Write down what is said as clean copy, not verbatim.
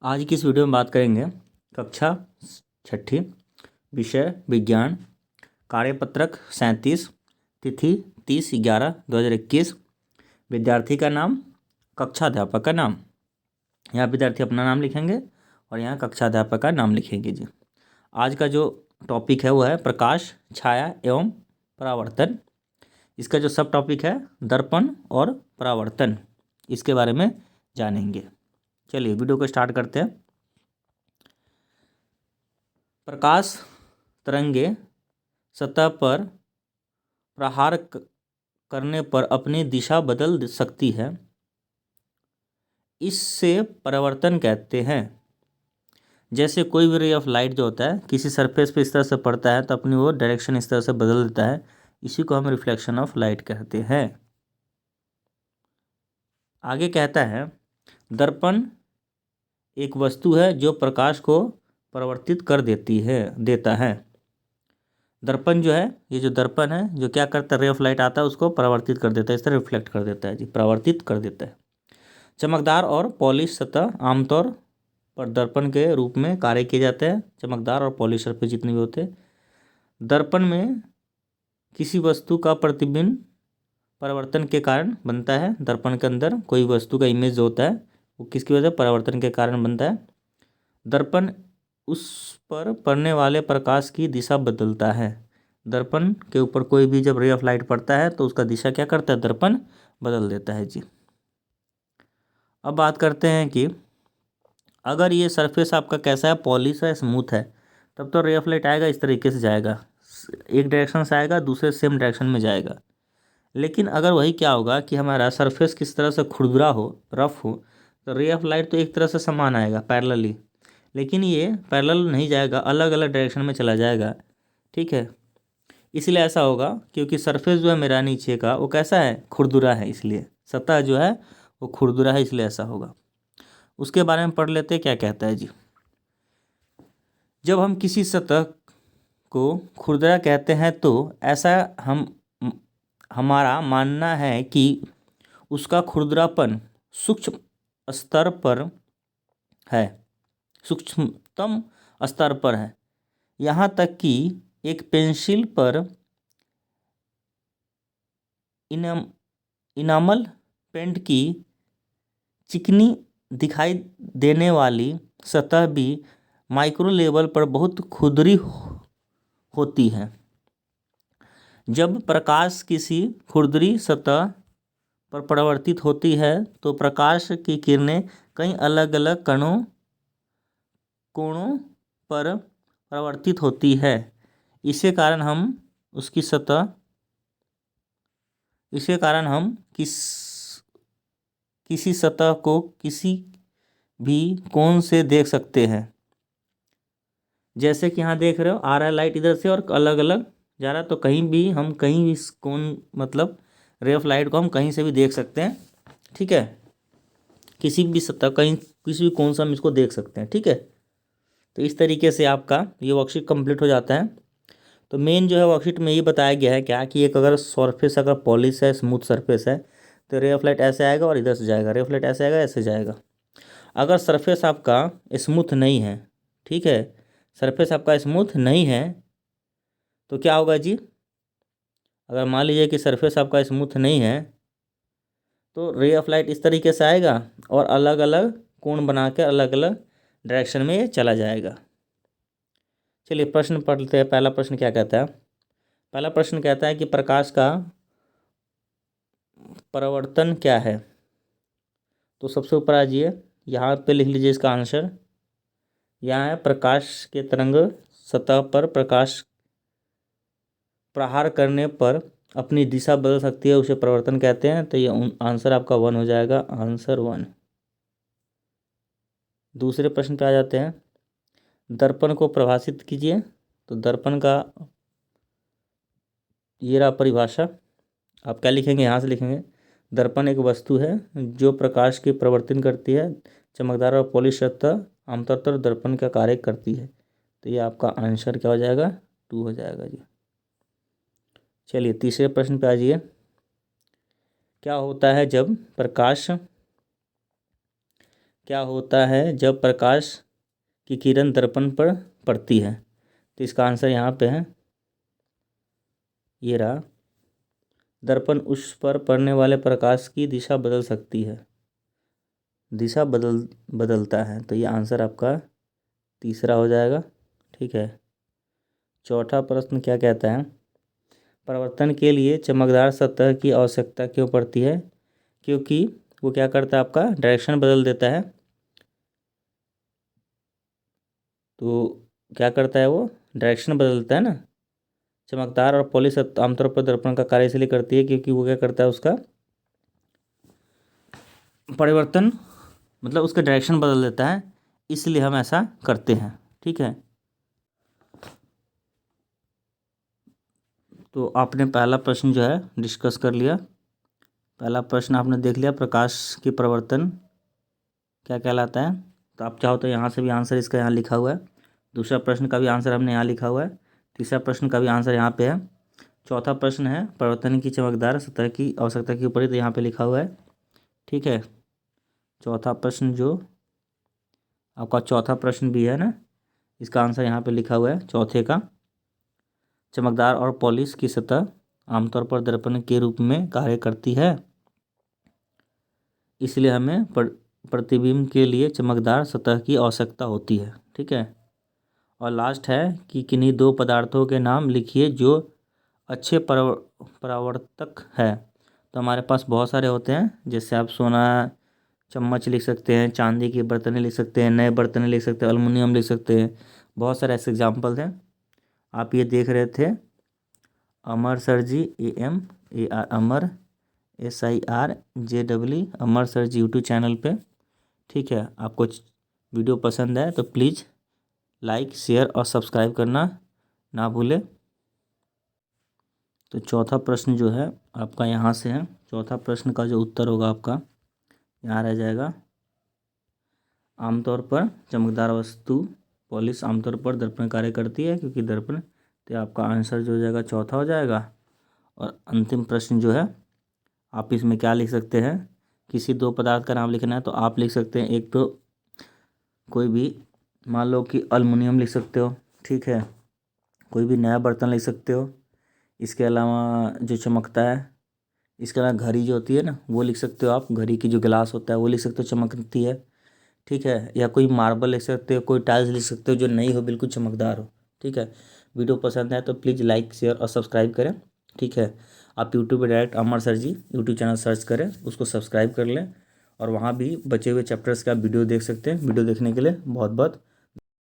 आज की इस वीडियो में बात करेंगे कक्षा छठी, विषय विज्ञान, कार्यपत्रक 37, तिथि 30/11/2021, विद्यार्थी का नाम, कक्षा अध्यापक का नाम। यहाँ विद्यार्थी अपना नाम लिखेंगे और यहाँ कक्षा अध्यापक का नाम लिखेंगे जी। आज का जो टॉपिक है वो है प्रकाश, छाया एवं परावर्तन। इसका जो सब टॉपिक है दर्पण और परावर्तन, इसके बारे में जानेंगे। चलिए वीडियो को स्टार्ट करते हैं। प्रकाश तरंगे सतह पर प्रहार करने पर अपनी दिशा बदल सकती है, इससे परावर्तन कहते हैं। जैसे कोई भी रे ऑफ लाइट जो होता है किसी सरफेस पे इस तरह से पड़ता है तो अपनी वो डायरेक्शन इस तरह से बदल देता है, इसी को हम रिफ्लेक्शन ऑफ लाइट कहते हैं। आगे कहता है दर्पण एक वस्तु है जो प्रकाश को परावर्तित कर देता है। दर्पण जो है, ये जो दर्पण है जो क्या करता है, रे ऑफ लाइट आता है उसको परावर्तित कर देता है, इस तरह रिफ्लेक्ट कर देता है जी, परावर्तित कर देता है। चमकदार और पॉलिश सतह आमतौर पर दर्पण के रूप में कार्य किए जाते हैं। चमकदार और पॉलिश सरफेस जितने भी होते हैं, दर्पण में किसी वस्तु का प्रतिबिंब परावर्तन के कारण बनता है। दर्पण के अंदर कोई वस्तु का इमेज जो होता है वो किसकी वजह से, परावर्तन के कारण बनता है। दर्पण उस पर पड़ने वाले प्रकाश की दिशा बदलता है। दर्पण के ऊपर कोई भी जब रे ऑफ लाइट पड़ता है तो उसका दिशा क्या करता है, दर्पण बदल देता है जी। अब बात करते हैं कि अगर ये सरफेस आपका कैसा है, पॉलिश है, स्मूथ है, तब तो रे ऑफ लाइट आएगा इस तरीके से जाएगा, एक डायरेक्शन से आएगा, दूसरे सेम डायरेक्शन में जाएगा। लेकिन अगर वही क्या होगा कि हमारा सरफेस किस तरह से खुरदुरा हो, रफ हो, तो रे ऑफ लाइट तो एक तरह से समान आएगा पैरेलली, लेकिन ये पैरेलल नहीं जाएगा, अलग अलग डायरेक्शन में चला जाएगा। ठीक है, इसलिए ऐसा होगा क्योंकि सरफेस जो है मेरा नीचे का वो कैसा है, खुरदुरा है, इसलिए सतह जो है वो खुरदुरा है, इसलिए ऐसा होगा। उसके बारे में पढ़ लेते हैं क्या कहता है जी। जब हम किसी सतह को खुरदरा कहते हैं तो ऐसा हमारा मानना है कि उसका खुरदरापन सूक्ष्म स्तर पर है, सूक्ष्मतम स्तर पर है। यहाँ तक कि एक पेंसिल पर इनामल पेंट की चिकनी दिखाई देने वाली सतह भी माइक्रो लेवल पर बहुत खुरदरी होती है। जब प्रकाश किसी खुरदरी सतह पर परावर्तित होती है तो प्रकाश की किरणें कई अलग अलग कोणों पर परावर्तित होती है। इसी कारण हम उसकी सतह इसी कारण हम किसी सतह को किसी भी कोण से देख सकते हैं। जैसे कि यहाँ देख रहे हो, आ रहा है लाइट इधर से और अलग अलग जा रहा है, तो कहीं भी हम कहीं भी कोण मतलब रे ऑफ लाइट को हम कहीं से भी देख सकते हैं। ठीक है, किसी भी सतह कहीं किसी भी कोण से हम इसको देख सकते हैं। ठीक है, तो इस तरीके से आपका ये वर्कशीट कंप्लीट हो जाता है। तो मेन जो है वर्कशीट में ये बताया गया है क्या कि एक अगर सरफेस अगर पॉलिश है, स्मूथ सरफेस है, तो रे ऑफ लाइट ऐसे आएगा और इधर से जाएगा, रे ऑफ लाइट ऐसे आएगा, ऐसे जाएगा। अगर सरफेस आपका स्मूथ नहीं है, ठीक है, सरफेस आपका स्मूथ नहीं है तो क्या होगा जी, अगर मान लीजिए कि सरफेस आपका स्मूथ नहीं है तो रे ऑफ लाइट इस तरीके से आएगा और अलग अलग कोण बना के अलग अलग डायरेक्शन में ये चला जाएगा। चलिए प्रश्न पढ़ते हैं। पहला प्रश्न क्या कहता है, पहला प्रश्न कहता है कि प्रकाश का परावर्तन क्या है। तो सबसे ऊपर आ जाइए, यहाँ पे लिख लीजिए इसका आंसर। यहाँ है प्रकाश के तरंग सतह पर प्रकाश प्रहार करने पर अपनी दिशा बदल सकती है, उसे परावर्तन कहते हैं। तो ये आंसर आपका 1 हो जाएगा, आंसर 1। दूसरे प्रश्न पे आ जाते हैं, दर्पण को परिभाषित कीजिए। तो दर्पण का ये रहा परिभाषा, आप क्या लिखेंगे, यहाँ से लिखेंगे, दर्पण एक वस्तु है जो प्रकाश की प्रवर्तन करती है, चमकदार और पॉलिश सतह आमतौर पर दर्पण का कार्य करती है। तो ये आपका आंसर क्या हो जाएगा, 2 हो जाएगा जी। चलिए तीसरे प्रश्न पे आ जाइए, क्या होता है जब प्रकाश क्या होता है जब प्रकाश की किरण दर्पण पर पड़ती है? तो इसका आंसर यहाँ पे है, ये रहा। दर्पण उस पर पड़ने वाले प्रकाश की दिशा बदल सकती है, दिशा बदलता है। तो ये आंसर आपका तीसरा हो जाएगा। ठीक है। चौथा प्रश्न क्या कहता है? परावर्तन के लिए चमकदार सतह की आवश्यकता क्यों पड़ती है? क्योंकि वो क्या करता है, आपका डायरेक्शन बदल देता है। तो क्या करता है वो? डायरेक्शन बदलता है ना। चमकदार और पॉलिश आमतौर पर दर्पण का कार्य इसलिए करती है क्योंकि वो क्या करता है, उसका परिवर्तन, मतलब उसका डायरेक्शन बदल देता है, इसलिए हम ऐसा करते हैं। ठीक है। तो आपने पहला प्रश्न जो है डिस्कस कर लिया। पहला प्रश्न आपने देख लिया, प्रकाश की परिवर्तन क्या कहलाता है। तो आप चाहो तो यहाँ से भी आंसर इसका यहाँ लिखा हुआ है। दूसरा प्रश्न का भी आंसर हमने यहाँ लिखा हुआ है। तीसरा प्रश्न का भी आंसर यहाँ पे है। चौथा प्रश्न है परिवर्तन की चमकदार सतह की आवश्यकता के ऊपर ही, तो यहाँ पे लिखा हुआ है। ठीक है। चौथा प्रश्न जो आपका चौथा प्रश्न भी है ना, इसका आंसर यहाँ पे लिखा हुआ है चौथे का। चमकदार और पॉलिश की सतह आमतौर पर दर्पण के रूप में कार्य करती है, इसलिए हमें प्रतिबिंब के लिए चमकदार सतह की आवश्यकता होती है। ठीक है। और लास्ट है कि किन्हीं दो पदार्थों के नाम लिखिए जो अच्छे परावर्तक है। तो हमारे पास बहुत सारे होते हैं, जैसे आप सोना चम्मच लिख सकते हैं, चांदी के बर्तन लिख सकते हैं, नए बर्तन लिख सकते हैं, एल्युमिनियम लिख सकते हैं। बहुत सारे ऐसे एग्जाम्पल हैं। आप ये देख रहे थे अमर सर जी, AMAR अमर, SIRJEE अमर सर जी यूट्यूब चैनल पे। ठीक है। आपको वीडियो पसंद है तो प्लीज़ लाइक, शेयर और सब्सक्राइब करना ना भूलें। तो चौथा प्रश्न जो है आपका यहाँ से है। चौथा प्रश्न का जो उत्तर होगा आपका यहाँ रह जाएगा। आमतौर पर चमकदार वस्तु पॉलिश आमतौर पर दर्पण कार्य करती है क्योंकि दर्पण, तो आपका आंसर जो हो जाएगा चौथा हो जाएगा। और अंतिम प्रश्न जो है आप इसमें क्या लिख सकते हैं, किसी दो पदार्थ का नाम लिखना है तो आप लिख सकते हैं, एक तो कोई भी, मान लो कि एल्युमिनियम लिख सकते हो। ठीक है। कोई भी नया बर्तन लिख सकते हो। इसके अलावा जो चमकता है, इसके अलावा घड़ी जो होती है ना वो लिख सकते हो आप, घड़ी की जो गिलास होता है वो लिख सकते हो, चमकती है। ठीक है। या कोई मार्बल लिख सकते हो, कोई टाइल्स लिख सकते हो जो नई हो, बिल्कुल चमकदार हो। ठीक है। वीडियो पसंद है तो प्लीज़ लाइक, शेयर और सब्सक्राइब करें। ठीक है। आप यूट्यूब पे डायरेक्ट अमर सर जी यूट्यूब चैनल सर्च करें, उसको सब्सक्राइब कर लें और वहाँ भी बचे हुए चैप्टर्स का वीडियो देख सकते हैं। वीडियो देखने के लिए बहुत बहुत